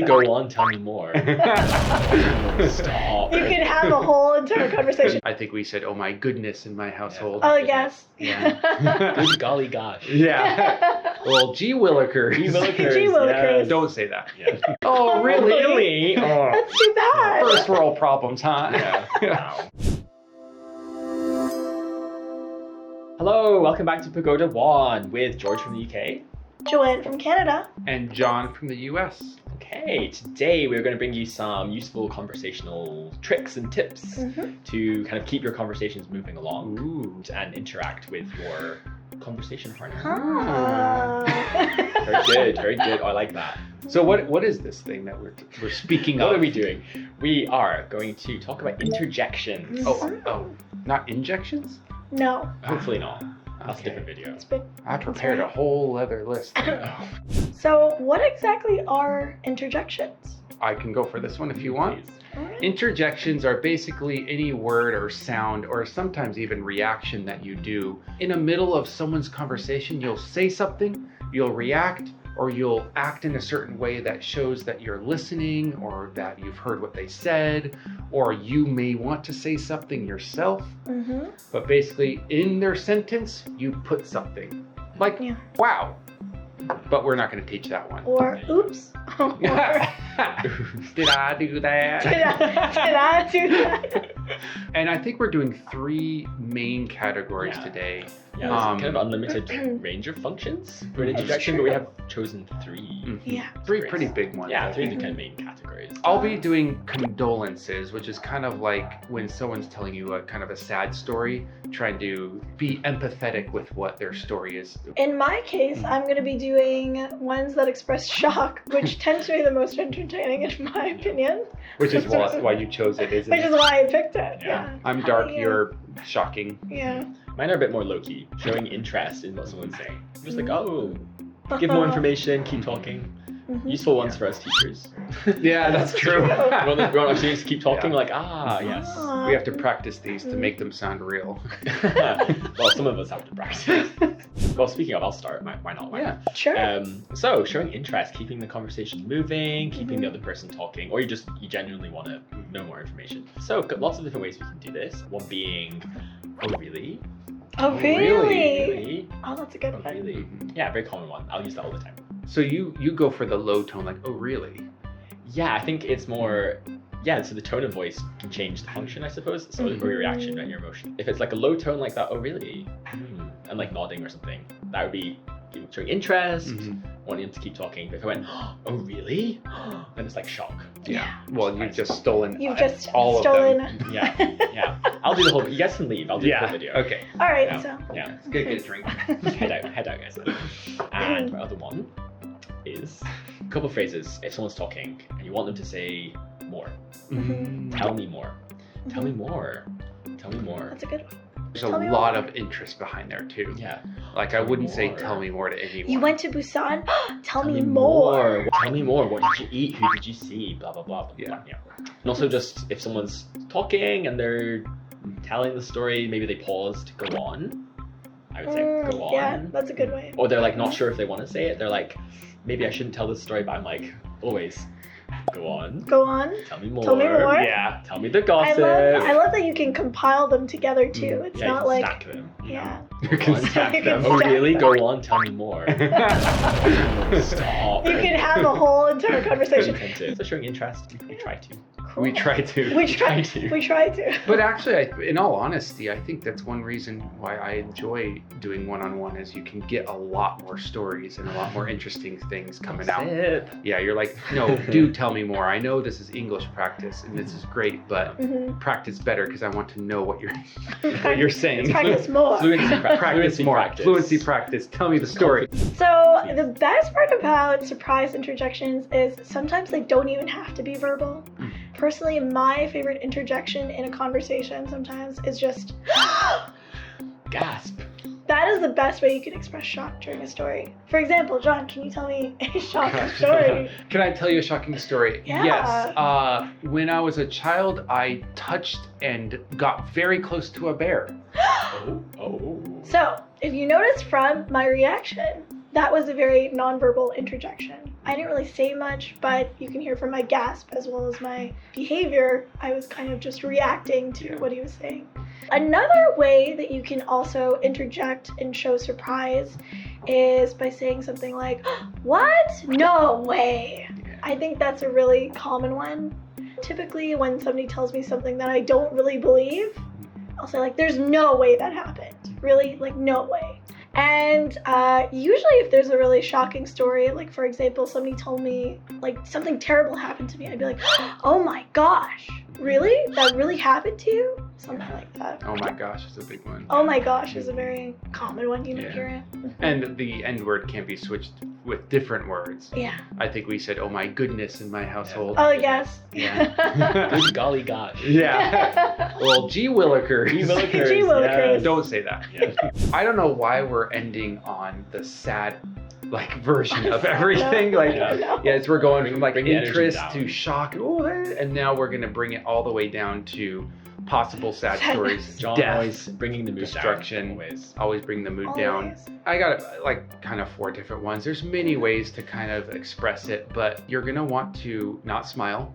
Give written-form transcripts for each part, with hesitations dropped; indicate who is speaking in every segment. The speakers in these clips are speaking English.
Speaker 1: really? Go on, tell me more. Stop.
Speaker 2: You can have a whole entire conversation.
Speaker 3: I think we said, oh my goodness, in my household.
Speaker 2: Oh, yes.
Speaker 1: Yeah. Good golly gosh.
Speaker 3: Yeah. Well, gee willikers.
Speaker 1: Gee willikers.
Speaker 2: Gee willikers.
Speaker 1: Yes.
Speaker 3: Don't say that.
Speaker 1: Yeah.
Speaker 3: Oh, really?
Speaker 1: Really? Oh.
Speaker 2: That's too bad.
Speaker 3: First world problems, huh?
Speaker 1: Yeah. Wow. Hello, welcome back to Pagoda One with George from the UK.
Speaker 2: Joanne from Canada.
Speaker 3: And John from the US.
Speaker 1: Okay, today we're going to bring you some useful conversational tricks and tips to kind of keep your conversations moving along.
Speaker 3: Ooh.
Speaker 1: And interact with your conversation partner.
Speaker 2: Ah.
Speaker 1: Very good. I like that.
Speaker 3: So what is this thing that we're speaking of?
Speaker 1: What are we doing? We are going to talk about interjections.
Speaker 3: Oh, not injections?
Speaker 2: No.
Speaker 1: Hopefully not. That's
Speaker 3: Okay.
Speaker 1: a different video.
Speaker 2: It's big.
Speaker 3: I prepared a whole other list.
Speaker 2: So, what exactly are interjections?
Speaker 3: I can go for this one if you want.
Speaker 1: Please.
Speaker 2: Alright.
Speaker 3: Interjections are basically any word or sound or sometimes even reaction that you do. In the middle of someone's conversation, you'll say something, you'll react, or you'll act in a certain way that shows that you're listening or that you've heard what they said, or you may want to say something yourself. But basically, in their sentence, you put something. Like,
Speaker 2: Yeah.
Speaker 3: wow. But we're not going to teach that one.
Speaker 2: Or oops. Or,
Speaker 3: Did I do that?
Speaker 2: did I do that?
Speaker 3: And I think we're doing 3 main categories
Speaker 1: Yeah.
Speaker 3: today.
Speaker 1: Yeah, there's kind of unlimited range of functions for an interjection, but we have chosen 3.
Speaker 2: Yeah.
Speaker 3: 3 pretty big ones.
Speaker 1: Yeah,
Speaker 3: I
Speaker 1: 3
Speaker 3: think.
Speaker 1: kind of main categories.
Speaker 3: I'll be doing condolences, which is kind of like when someone's telling you a kind of a sad story, trying to be empathetic with what their story is.
Speaker 2: In my case, I'm going to be doing ones that express shock, which tends to be the most entertaining in my opinion.
Speaker 3: Which is why you chose it, isn't
Speaker 2: Which
Speaker 3: it?
Speaker 2: is why I picked it.
Speaker 1: Yeah.
Speaker 2: Yeah.
Speaker 3: I'm dark,
Speaker 2: Yeah.
Speaker 3: you're shocking.
Speaker 2: Yeah.
Speaker 1: Mine are a bit more low-key, showing interest in what someone's saying. Just like, oh, give more information, keep talking. Useful ones for us teachers.
Speaker 3: Yeah, that's true.
Speaker 1: We want our students to keep talking, like, yes.
Speaker 2: Ah.
Speaker 3: We have to practice these to make them sound real.
Speaker 1: Well, some of us have to practice. Well, speaking of, I'll start. Why not?
Speaker 3: Yeah.
Speaker 2: Sure.
Speaker 1: So showing interest, keeping the conversation moving, keeping the other person talking, or you genuinely want to know more information. So lots of different ways we can do this. One being, oh really?
Speaker 2: Oh, really?
Speaker 1: Really?
Speaker 2: Oh, that's a good
Speaker 1: Oh
Speaker 2: one.
Speaker 1: really? Yeah, very common one. I'll use that all the time.
Speaker 3: So you go for the low tone, like, oh really?
Speaker 1: Yeah, I think it's more. Yeah, so the tone of voice can change the function, I suppose. So or your reaction and your emotion. If it's like a low tone like that, oh really? And like nodding or something, that would be showing interest, wanting them to keep talking. But if I went, oh really? Then it's like shock.
Speaker 3: Yeah. Well, you've just stolen
Speaker 2: You've just
Speaker 3: all
Speaker 2: stolen.
Speaker 3: of them.
Speaker 1: Yeah. I'll do the whole. You guys can leave. I'll do the whole video.
Speaker 3: Okay.
Speaker 2: All right,
Speaker 1: Yeah.
Speaker 2: so.
Speaker 1: Yeah.
Speaker 3: Let's get a drink.
Speaker 1: Head out, guys. And my other one is a couple of phrases. If someone's talking and you want them to say more, tell me more. Tell me more. Tell me more.
Speaker 2: That's a good one.
Speaker 3: There's a
Speaker 2: Tell me
Speaker 3: lot
Speaker 2: more.
Speaker 3: of interest behind there too.
Speaker 1: Yeah.
Speaker 3: Like I wouldn't say
Speaker 1: more.
Speaker 3: tell me more to anyone.
Speaker 2: You went to Busan? Tell me more.
Speaker 1: Tell me more. What did you eat? Who did you see? Blah blah blah. Blah,
Speaker 3: Yeah.
Speaker 1: blah. Yeah. And also just if someone's talking and they're telling the story, maybe they pause to go on. I would say go on.
Speaker 2: Yeah, that's a good way.
Speaker 1: Or they're like not sure if they want to say it. They're like, maybe I shouldn't tell this story, but I'm like, always go on.
Speaker 2: Go on.
Speaker 1: Tell me more.
Speaker 2: Tell me more.
Speaker 1: Yeah. Tell me the
Speaker 2: I
Speaker 1: gossip.
Speaker 2: love that you can compile them together too. It's
Speaker 1: Yeah, you
Speaker 2: not
Speaker 1: can
Speaker 2: like
Speaker 1: stack them. you
Speaker 2: yeah.
Speaker 1: know.
Speaker 3: You can
Speaker 1: Go on,
Speaker 3: stack
Speaker 2: You can
Speaker 3: them.
Speaker 1: Oh
Speaker 2: stack
Speaker 1: really?
Speaker 2: them.
Speaker 1: Go on. Tell me more. Stop.
Speaker 2: You can have a whole entire conversation.
Speaker 1: So showing interest, we try to.
Speaker 3: We try to.
Speaker 2: We try
Speaker 1: to.
Speaker 2: We try to.
Speaker 3: But actually, in all honesty, I think that's one reason why I enjoy doing one-on-one is you can get a lot more stories and a lot more interesting things coming out.
Speaker 1: Sip.
Speaker 3: Yeah, you're like, no, do tell me more. I know this is English practice and this is great, but practice better because I want to know what you're saying.
Speaker 2: Practice more.
Speaker 1: Fluency practice.
Speaker 3: Practice more. Fluency practice. Tell me the story.
Speaker 2: So the best part about surprise interjections is sometimes they don't even have to be verbal. Personally, my favorite interjection in a conversation sometimes is just
Speaker 1: Gasp.
Speaker 2: that is the best way you can express shock during a story. For example, John, can you tell me a shocking story?
Speaker 3: Can I tell you a shocking story?
Speaker 2: Yeah.
Speaker 3: Yes. When I was a child, I touched and got very close to a bear.
Speaker 1: Oh.
Speaker 2: So, if you notice from my reaction, that was a very nonverbal interjection. I didn't really say much, but you can hear from my gasp as well as my behavior, I was kind of just reacting to what he was saying. Another way that you can also interject and show surprise is by saying something like, what? No way. I think that's a really common one. Typically, when somebody tells me something that I don't really believe, I'll say like, there's no way that happened. Really? Like, no way. And usually if there's a really shocking story, like for example, somebody told me like something terrible happened to me, I'd be like, oh my gosh, really? That really happened to you? Something like that.
Speaker 3: Oh my gosh is a big one.
Speaker 2: Oh my gosh is a very common one. You might hear it.
Speaker 3: And the N word can be switched with different words.
Speaker 2: Yeah.
Speaker 3: I think we said, oh my goodness in my household.
Speaker 2: Oh, yes.
Speaker 3: Yeah.
Speaker 1: Good golly gosh.
Speaker 3: Yeah. Well, gee willikers.
Speaker 1: Gee willikers.
Speaker 2: Gee willikers.
Speaker 3: Don't say that.
Speaker 1: Yeah.
Speaker 3: I don't know why we're ending on the sad version of everything. Yes, we're going from
Speaker 1: Bring the energy
Speaker 3: interest
Speaker 1: down.
Speaker 3: to shock, and now we're gonna bring it all the way down to possible sad stories,
Speaker 1: John
Speaker 3: death,
Speaker 1: always bringing the mood
Speaker 3: destruction.
Speaker 1: down.
Speaker 3: Always bring the mood down.
Speaker 2: Always.
Speaker 3: I got kind of 4 different ones. There's many ways to kind of express it, but you're gonna want to not smile.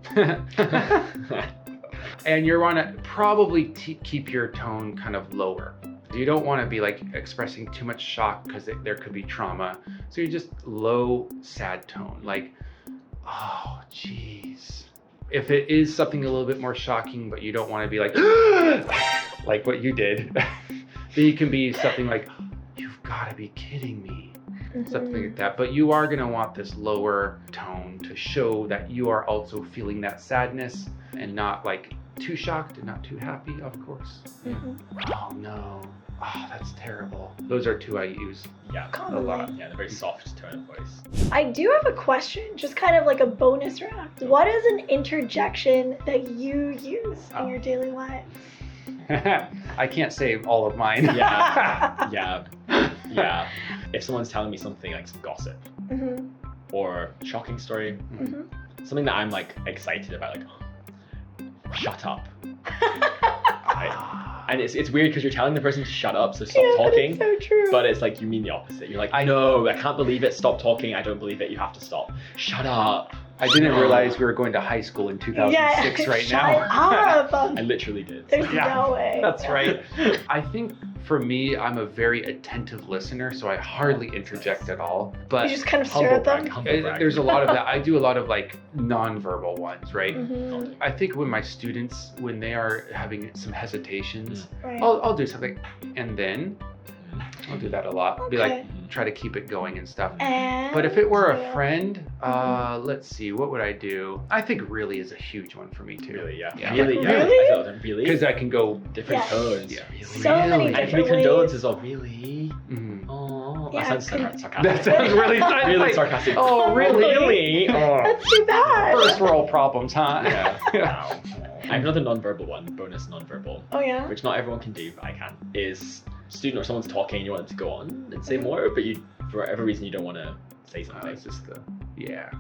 Speaker 3: And you're gonna probably keep your tone kind of lower. You don't want to be like expressing too much shock because there could be trauma. So you're just low, sad tone, like, oh, jeez. If it is something a little bit more shocking, but you don't want to be like, like what you did, then you can be something like, you've got to be kidding me. Something like that. But you are going to want this lower tone to show that you are also feeling that sadness and not like too shocked and not too happy, of course. Oh no. Oh, that's terrible. Those are 2 I use
Speaker 1: Yeah.
Speaker 3: a lot.
Speaker 1: Yeah, the very soft tone of voice.
Speaker 2: I do have a question, just kind of like a bonus round. What is an interjection that you use in your daily life?
Speaker 3: I can't say all of mine.
Speaker 1: Yeah. If someone's telling me something like some gossip or shocking story, something that I'm like excited about, like, shut up. And it's weird because you're telling the person to shut up, so stop talking.
Speaker 2: That's so true.
Speaker 1: But it's like you mean the opposite. You're like, I know, I can't believe it. Stop talking. I don't believe it. You have to stop. Shut up.
Speaker 3: I didn't realize we were going to high school in 2006 right
Speaker 2: shut
Speaker 3: now.
Speaker 2: up.
Speaker 1: I literally did.
Speaker 2: There's no way.
Speaker 3: That's right. I think for me, I'm a very attentive listener, so I hardly interject at all. But
Speaker 2: You just kind of stare at them.
Speaker 3: there's a lot of that. I do a lot of like non-verbal ones, right?
Speaker 2: Mhm.
Speaker 3: I think when my students, when they are having some hesitations,
Speaker 2: Right.
Speaker 3: I'll do something, and then I'll do that a lot. Be like,
Speaker 2: Okay.
Speaker 3: try to keep it going and stuff.
Speaker 2: And
Speaker 3: But if it were a friend, let's see, what would I do? I think really is a huge one for me too.
Speaker 1: Really, yeah.
Speaker 3: Yeah.
Speaker 1: Really, yeah.
Speaker 2: Really?
Speaker 1: I felt it, really?
Speaker 3: Because I can go
Speaker 1: Different
Speaker 2: Yes.
Speaker 1: tones.
Speaker 3: Yeah.
Speaker 1: Really.
Speaker 2: So many
Speaker 3: Really?
Speaker 1: And it can be
Speaker 2: different
Speaker 1: condolences
Speaker 2: ways.
Speaker 1: of really.
Speaker 3: Mhm.
Speaker 1: Oh,
Speaker 2: Yeah,
Speaker 1: that sounds sarcastic.
Speaker 3: That sounds really
Speaker 1: really
Speaker 3: like,
Speaker 1: sarcastic.
Speaker 3: Oh, really?
Speaker 1: Really? Oh.
Speaker 2: That's too bad.
Speaker 3: First world problems, huh?
Speaker 1: Yeah. Wow. I have another non-verbal one, bonus non-verbal,
Speaker 2: Oh yeah.
Speaker 1: which not everyone can do, but I can. Is student or someone's talking, you want them to go on and say more, but you, for whatever reason, you don't want to say something.
Speaker 3: It's just yeah.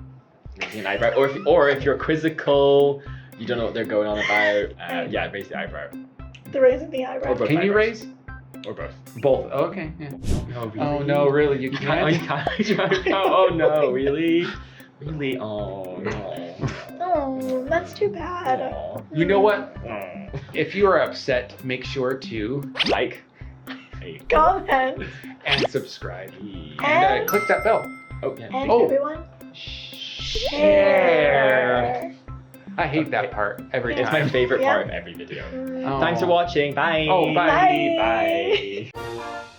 Speaker 1: Raising an eyebrow, or if you're quizzical, you don't know what they're going on about. Yeah, raise the eyebrow.
Speaker 2: The raising the eyebrow.
Speaker 1: Or both
Speaker 3: Can you
Speaker 1: eyebrows.
Speaker 3: raise
Speaker 1: Or both.
Speaker 3: both? Oh, okay. Yeah.
Speaker 1: No, really?
Speaker 3: Oh no, really? You
Speaker 1: You can't. Oh, you
Speaker 3: can't.
Speaker 1: can't. Oh no, really? Really? Oh no.
Speaker 2: Oh, that's too bad.
Speaker 1: Aw.
Speaker 3: You know what?
Speaker 1: Oh.
Speaker 3: If you are upset, make sure to
Speaker 1: Like. Hey.
Speaker 2: Comment.
Speaker 3: and subscribe
Speaker 1: And,
Speaker 3: and click that bell.
Speaker 1: oh yeah.
Speaker 2: And
Speaker 3: Oh.
Speaker 2: everyone,
Speaker 3: Share.
Speaker 2: share.
Speaker 3: I hate that part every
Speaker 1: It's
Speaker 3: time.
Speaker 1: my favorite
Speaker 2: Yeah.
Speaker 1: part of every video.
Speaker 2: Mm.
Speaker 3: Oh.
Speaker 1: Thanks for watching. Bye.
Speaker 3: Oh, bye.
Speaker 2: Bye.
Speaker 1: Bye.